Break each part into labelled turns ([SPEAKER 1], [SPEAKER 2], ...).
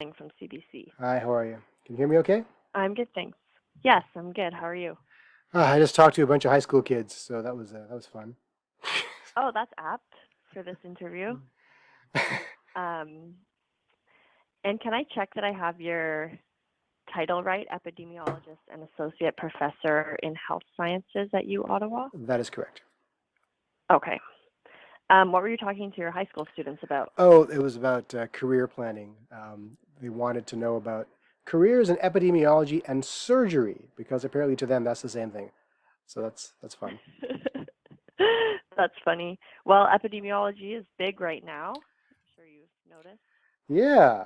[SPEAKER 1] from CBC.
[SPEAKER 2] Hi, how are you? Can you hear me okay?
[SPEAKER 1] I'm good, thanks. Yes, I'm good. How are you?
[SPEAKER 2] I just talked to a bunch of high school kids, so that was fun.
[SPEAKER 1] Oh, that's apt for this interview. Um, and can I check that I have your title right? Epidemiologist and Associate Professor in Health Sciences at U Ottawa?
[SPEAKER 2] That is correct.
[SPEAKER 1] Okay. What were you talking to your high school students about?
[SPEAKER 2] Oh, it was about career planning. They wanted to know about careers in epidemiology and surgery because apparently to them that's the same thing. So that's fun.
[SPEAKER 1] That's funny. Well, epidemiology is big right now. I'm sure you've noticed.
[SPEAKER 2] Yeah.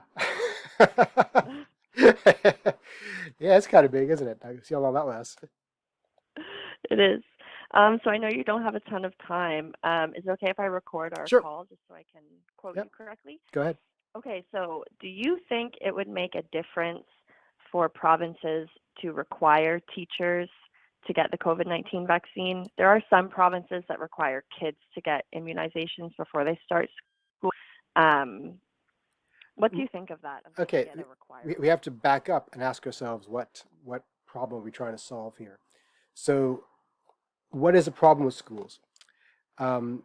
[SPEAKER 2] Yeah, it's kind of big, isn't it? I see how long that lasts.
[SPEAKER 1] It is. So I know you don't have a ton of time. Is it okay if I record our
[SPEAKER 2] Sure.
[SPEAKER 1] call just so I can quote you
[SPEAKER 2] Yep.
[SPEAKER 1] correctly?
[SPEAKER 2] Go ahead.
[SPEAKER 1] Okay, so do you think it would make a difference for provinces to require teachers to get the COVID-19 vaccine? There are some provinces that require kids to get immunizations before they start school. Um, what do you think of that, of making
[SPEAKER 2] Okay,
[SPEAKER 1] it a
[SPEAKER 2] we
[SPEAKER 1] requirement?
[SPEAKER 2] have to back up and ask ourselves what problem are we trying to solve here? So, what is the problem with schools? Um,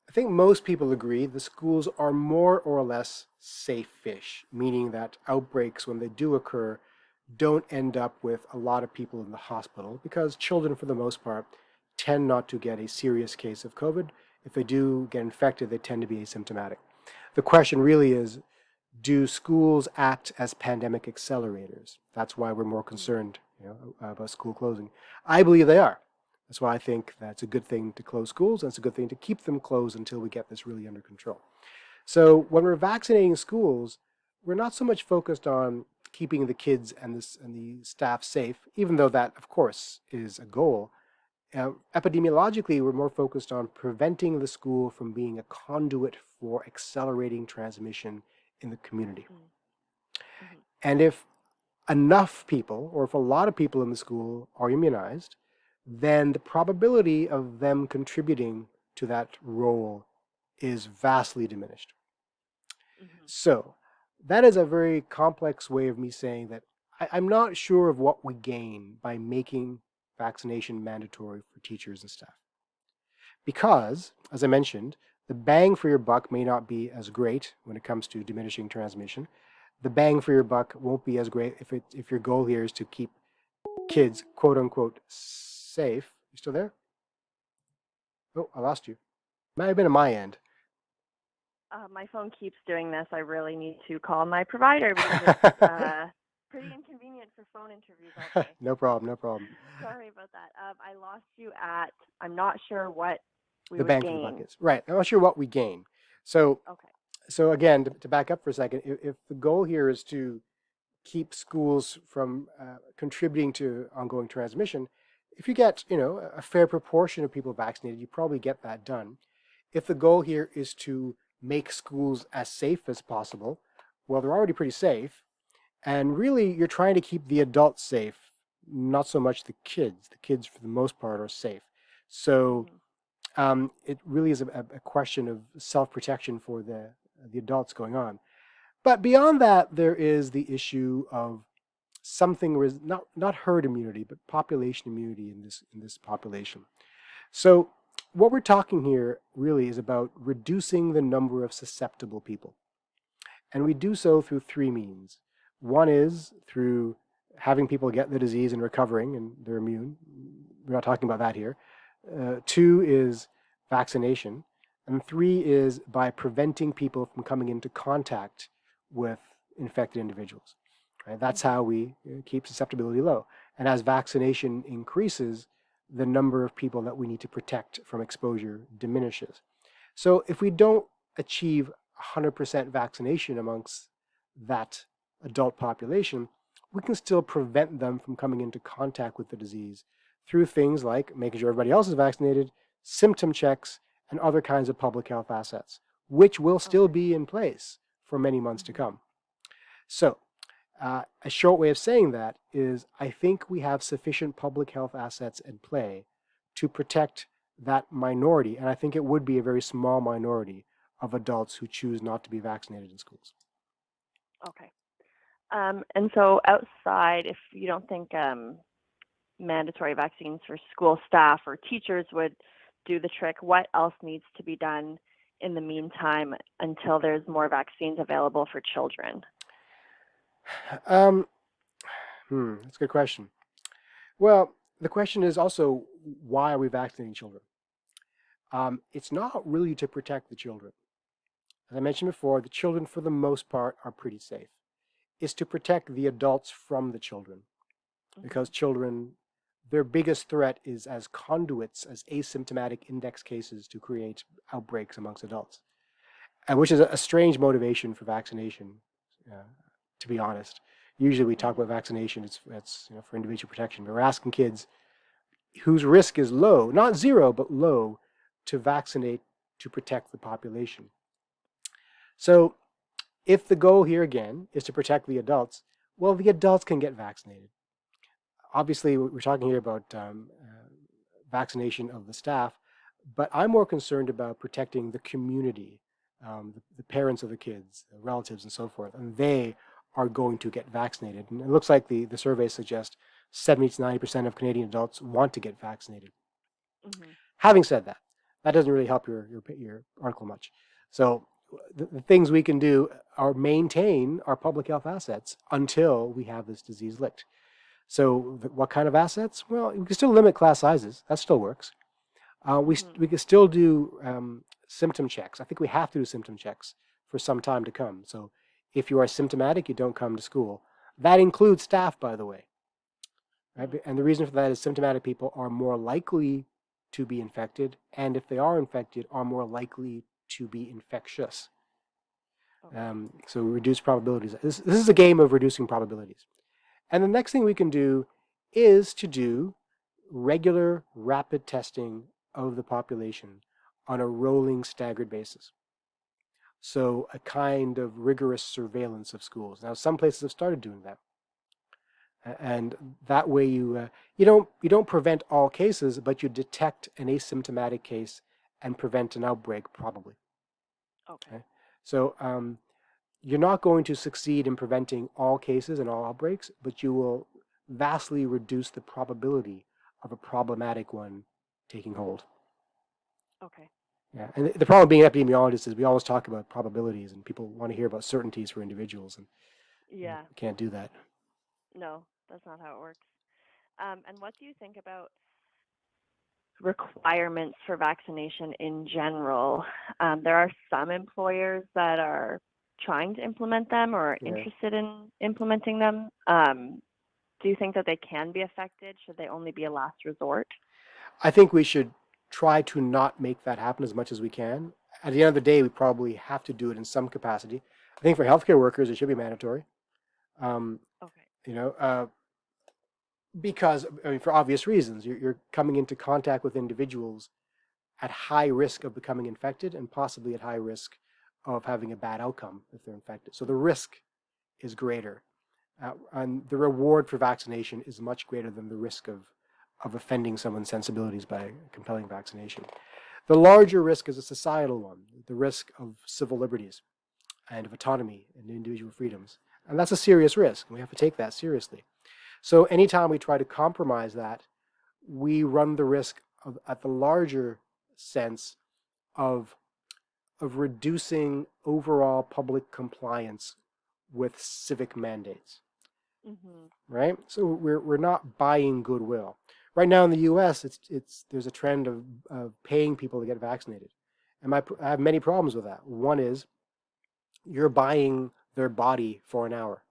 [SPEAKER 2] I think most people agree the schools are more or less safe-ish, meaning that outbreaks, when they do occur, don't end up with a lot of people in the hospital because children, for the most part, tend not to get a serious case of COVID. If they do get infected, they tend to be asymptomatic. The question really is, do schools act as pandemic accelerators? That's why we're more concerned, about school closing. I believe they are. That's why I think that's a good thing to close schools, and it's a good thing to keep them closed until we get this really under control. So when we're vaccinating schools, we're not so much focused on keeping the kids and the staff safe, even though that, of course, is a goal. Epidemiologically, we're more focused on preventing the school from being a conduit for accelerating transmission in the community.
[SPEAKER 1] Mm-hmm.
[SPEAKER 2] And if enough people, or if a lot of people in the school are immunized, then the probability of them contributing to that role is vastly diminished.
[SPEAKER 1] Mm-hmm.
[SPEAKER 2] So, that is a very complex way of me saying that I'm not sure of what we gain by making vaccination mandatory for teachers and staff. Because, as I mentioned, the bang for your buck may not be as great when it comes to diminishing transmission. The bang for your buck won't be as great if your goal here is to keep kids quote unquote safe. You still there? Oh, I lost you. Might have been on my end.
[SPEAKER 1] My phone keeps doing this. I really need to call my provider because it's pretty inconvenient for phone interviews all day.
[SPEAKER 2] No problem, no problem.
[SPEAKER 1] Sorry about that. I lost you at, I'm not sure what we
[SPEAKER 2] The
[SPEAKER 1] would
[SPEAKER 2] bang for the buck
[SPEAKER 1] gain.
[SPEAKER 2] is right. I'm not sure what we gain. So,
[SPEAKER 1] Okay.
[SPEAKER 2] so again, to back up for a second, if the goal here is to keep schools from contributing to ongoing transmission, if you get a fair proportion of people vaccinated, you probably get that done. If the goal here is to make schools as safe as possible, well, they're already pretty safe, and really you're trying to keep the adults safe, not so much the kids. The kids, for the most part, are safe. So
[SPEAKER 1] Mm-hmm.
[SPEAKER 2] it really is a question of self-protection for the adults going on. But beyond that, there is the issue of something not herd immunity, but population immunity in this population. So what we're talking here really is about reducing the number of susceptible people, and we do so through three means. One is through having people get the disease and recovering, and they're immune. We're not talking about that here. Two is vaccination, and three is by preventing people from coming into contact with infected individuals. Right? That's
[SPEAKER 1] Mm-hmm.
[SPEAKER 2] how we keep susceptibility low. And as vaccination increases, the number of people that we need to protect from exposure diminishes. So if we don't achieve 100% vaccination amongst that adult population, we can still prevent them from coming into contact with the disease through things like making sure everybody else is vaccinated, symptom checks, and other kinds of public health assets, which will still
[SPEAKER 1] Okay.
[SPEAKER 2] be in place for many months to
[SPEAKER 1] Mm-hmm.
[SPEAKER 2] come. So, a short way of saying that is I think we have sufficient public health assets in play to protect that minority, and I think it would be a very small minority of adults who choose not to be vaccinated in schools.
[SPEAKER 1] Okay. And so outside, if you don't think mandatory vaccines for school staff or teachers would do the trick, what else needs to be done in the meantime until there's more vaccines available for children?
[SPEAKER 2] Um, that's a good question. Well, the question is also, why are we vaccinating children? It's not really to protect the children. As I mentioned before, the children, for the most part, are pretty safe. It's to protect the adults from the children, because
[SPEAKER 1] Hmm.
[SPEAKER 2] children, their biggest threat is as conduits, as asymptomatic index cases to create outbreaks amongst adults, which is a strange motivation for vaccination, uh, to be honest. Usually we talk about
[SPEAKER 1] Hmm.
[SPEAKER 2] vaccination, it's for individual protection, but we're asking kids whose risk is low, not zero, but low, to vaccinate to protect the population. So if the goal here again is to protect the adults, well, the adults can get vaccinated. Obviously, we're talking here about vaccination of the staff, but I'm more concerned about protecting the community, the parents of the kids, the relatives, and so forth, and they are going to get vaccinated. And it looks like the surveys suggest 70 to 90% of Canadian adults want to get vaccinated.
[SPEAKER 1] Hmm.
[SPEAKER 2] Having said that, that doesn't really help your article much. So the things we can do are maintain our public health assets until we have this disease licked. So what kind of assets? Well, we can still limit class sizes. That still works.
[SPEAKER 1] Hmm.
[SPEAKER 2] We can still do symptom checks. I think we have to do symptom checks for some time to come. So if you are symptomatic, you don't come to school. That includes staff, by the way. Right?
[SPEAKER 1] Hmm.
[SPEAKER 2] And the reason for that is symptomatic people are more likely to be infected, and if they are infected, are more likely to be infectious.
[SPEAKER 1] Okay.
[SPEAKER 2] So reduce probabilities. This is a game of reducing probabilities. And the next thing we can do is to do regular rapid testing of the population on a rolling staggered basis. So a kind of rigorous surveillance of schools. Now some places have started doing that. And that way you don't prevent all cases, but you detect an asymptomatic case and prevent an outbreak probably.
[SPEAKER 1] Okay.
[SPEAKER 2] Okay? So you're not going to succeed in preventing all cases and all outbreaks, but you will vastly reduce the probability of a problematic one taking hold.
[SPEAKER 1] Okay.
[SPEAKER 2] Yeah, and the problem being an epidemiologist is we always talk about probabilities, and people want to hear about certainties for individuals, and
[SPEAKER 1] Yeah.
[SPEAKER 2] we can't do that.
[SPEAKER 1] No, that's not how it works. And what do you think about requirements for vaccination in general? There are some employers that are trying to implement them or are
[SPEAKER 2] Yeah,
[SPEAKER 1] interested in implementing them. Do you think that they can be affected? Should they only be a last resort?
[SPEAKER 2] I think we should try to not make that happen as much as we can. At the end of the day, we probably have to do it in some capacity. I think for healthcare workers, it should be mandatory. Um,
[SPEAKER 1] Okay.
[SPEAKER 2] you know, because I mean, for obvious reasons, you're coming into contact with individuals at high risk of becoming infected and possibly at high risk of having a bad outcome if they're infected. So the
[SPEAKER 1] Hmm.
[SPEAKER 2] risk is greater, and the reward for vaccination is much greater than the risk of offending someone's sensibilities by compelling vaccination. The larger risk is a societal one, the risk of civil liberties and of autonomy and individual freedoms. And that's a serious risk. We have to take that seriously. So anytime we try to compromise that, we run the risk of, at the larger sense, of reducing overall public compliance with civic mandates.
[SPEAKER 1] Hmm.
[SPEAKER 2] Right? So we're not buying goodwill. Right now in the U.S., it's there's a trend of paying people to get vaccinated, and I have many problems with that. One is you're buying their body for an hour.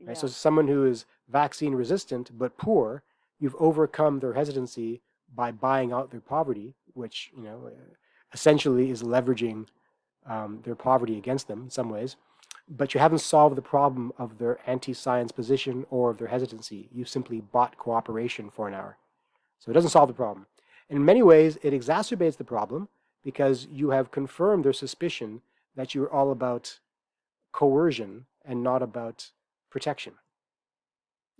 [SPEAKER 2] Right? So
[SPEAKER 1] Yeah.
[SPEAKER 2] someone who is vaccine resistant but poor, you've overcome their hesitancy by buying out their poverty, which essentially is leveraging their poverty against them in some ways. But you haven't solved the problem of their anti-science position or of their hesitancy. You simply bought cooperation for an hour. So it doesn't solve the
[SPEAKER 1] Hmm.
[SPEAKER 2] problem. In many ways, it exacerbates the problem because you have confirmed their suspicion that you're all about coercion and not about protection.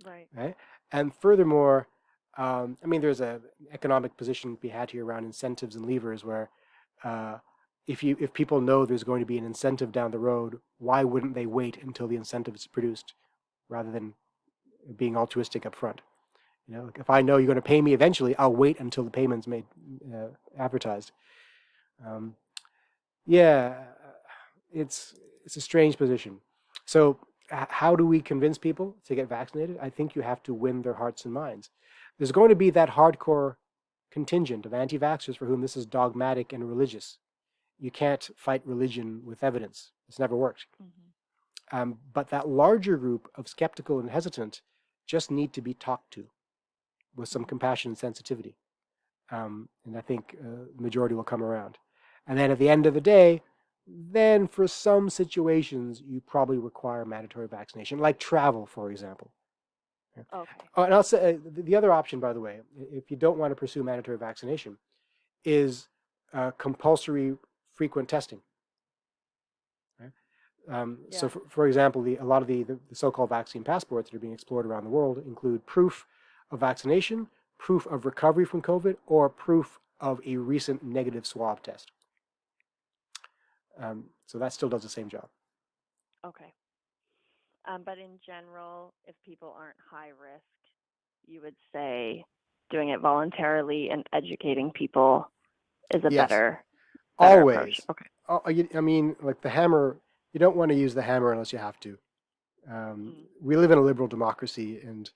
[SPEAKER 1] Right.
[SPEAKER 2] Right? And furthermore, I mean, there's an economic position to be had here around incentives and levers where uh, if people know there's going to be an incentive down the road, why wouldn't they wait until the incentive is produced rather than being altruistic up front? You know, like if I know you're going to pay me eventually, I'll wait until the payment's made advertised. Um, yeah, it's a strange position. So how do we convince people to get vaccinated? I think you have to win their hearts and minds. There's going to be that hardcore contingent of anti-vaxxers for whom this is dogmatic and religious. You can't fight religion with evidence. It's never worked. But that larger group of skeptical and hesitant just need to be talked to with some compassion and sensitivity. And I think the majority will come around. And then at the end of the day, then for some situations, you probably require mandatory vaccination, like travel, for example.
[SPEAKER 1] Okay.
[SPEAKER 2] Oh, and I'll say the other option, by the way, if you don't want to pursue mandatory vaccination, is compulsory frequent testing. Right? So,
[SPEAKER 1] Yeah.
[SPEAKER 2] for example, a lot of the so-called vaccine passports that are being explored around the world include proof of vaccination, proof of recovery from COVID, or proof of a recent negative swab test. So that still does the same job.
[SPEAKER 1] Okay. But in general, if people aren't high risk, you would say doing it voluntarily and educating people is a
[SPEAKER 2] Yes,
[SPEAKER 1] better approach.
[SPEAKER 2] always.
[SPEAKER 1] Okay.
[SPEAKER 2] I mean, like the hammer, you don't want to use the hammer unless you have to.
[SPEAKER 1] Mm.
[SPEAKER 2] We live in a liberal democracy, and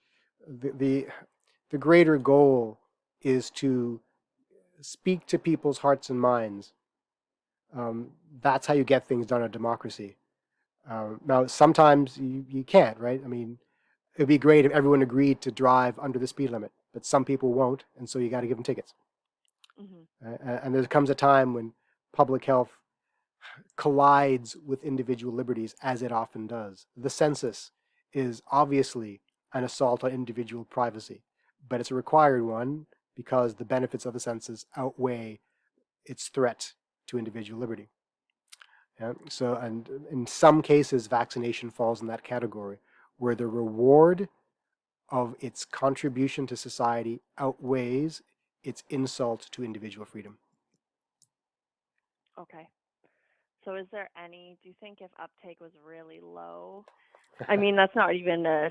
[SPEAKER 2] the, the the greater goal is to speak to people's hearts and minds. That's how you get things done in a democracy. Now, sometimes you can't, right? I mean, it'd be great if everyone agreed to drive under the speed limit, but some people won't, and so you got to give them tickets. And there comes a time when public health collides with individual liberties, as it often does. The census is obviously an assault on individual privacy, but it's a required one because the benefits of the census outweigh its threat to individual liberty. Yeah? So, and in some cases, vaccination falls in that category, where the reward of its contribution to society outweighs its insult to individual freedom.
[SPEAKER 1] Okay. So do you think if uptake was really low? I mean, that's not even a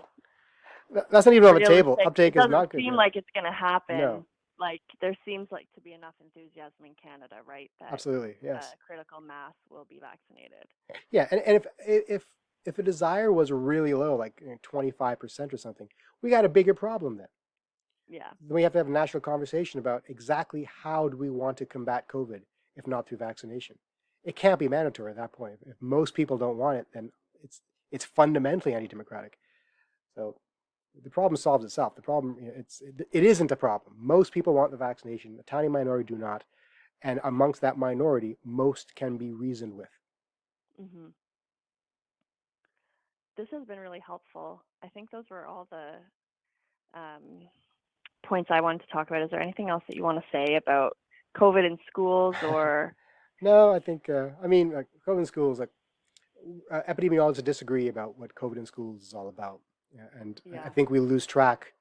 [SPEAKER 2] That's not even on the table.
[SPEAKER 1] realistic. It
[SPEAKER 2] Uptake is
[SPEAKER 1] doesn't
[SPEAKER 2] not good.
[SPEAKER 1] seem
[SPEAKER 2] Yeah.
[SPEAKER 1] like it's going to
[SPEAKER 2] No,
[SPEAKER 1] happen. Like there seems like to be enough enthusiasm in Canada, right, that
[SPEAKER 2] absolutely. Yes.
[SPEAKER 1] critical mass will be vaccinated.
[SPEAKER 2] Yeah, and if the desire was really low, like 25% or something, we got a bigger problem then.
[SPEAKER 1] Yeah.
[SPEAKER 2] Then we have to have a national conversation about exactly how do we want to combat COVID if not through vaccination. It can't be mandatory at that point. If most people don't want it, then it's fundamentally anti-democratic. So the problem solves itself. The problem it isn't a problem. Most people want the vaccination. A tiny minority do not, and amongst that minority, most can be reasoned with.
[SPEAKER 1] Mhm. This has been really helpful. I think those were all the um, points I wanted to talk about. Is there anything else that you want to say about COVID in schools or?
[SPEAKER 2] No, I think I mean COVID in schools. Like epidemiologists disagree about what COVID in schools is all about, and I
[SPEAKER 1] Yeah.
[SPEAKER 2] think we lose track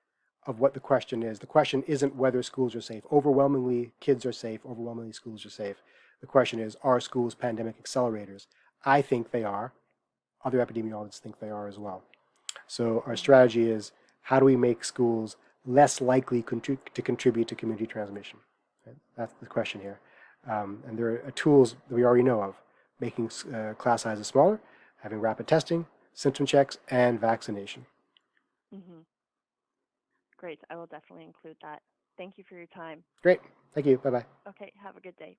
[SPEAKER 2] of what the question is. The question isn't whether schools are safe. Overwhelmingly, kids are safe. Overwhelmingly, schools are safe. The question is, are schools pandemic accelerators? I think they are. Other epidemiologists think they are as well. So our
[SPEAKER 1] Mhm.
[SPEAKER 2] strategy is, how do we make schools less likely to contribute to community transmission? Right? That's the question here. And there are tools that we already know of: making class sizes smaller, having rapid testing, symptom checks, and vaccination.
[SPEAKER 1] Mhm. Great. I will definitely include that. Thank you for your time.
[SPEAKER 2] Great. Thank you. Bye bye.
[SPEAKER 1] Okay. Have a good day.